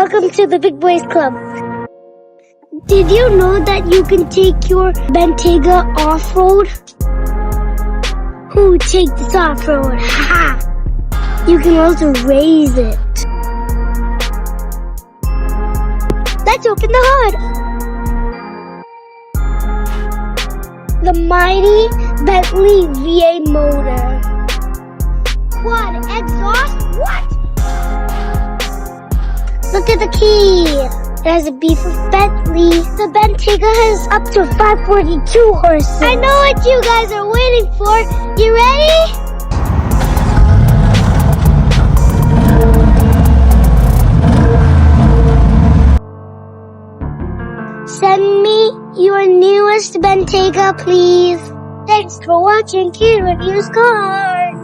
Welcome to the Big Boys Club. Did you know that you can take your Bentayga off-road? Who take this off-road? Ha! You can also raise it. Let's open the hood. The mighty Bentley V8 motor. Quad exhaust? What? Look at the key. It has a beef of Bentley. The Bentayga has up to 542 horses. I know what you guys are waiting for. You ready? Send me your newest Bentayga, please. Thanks for watching Kid Reviews Cars.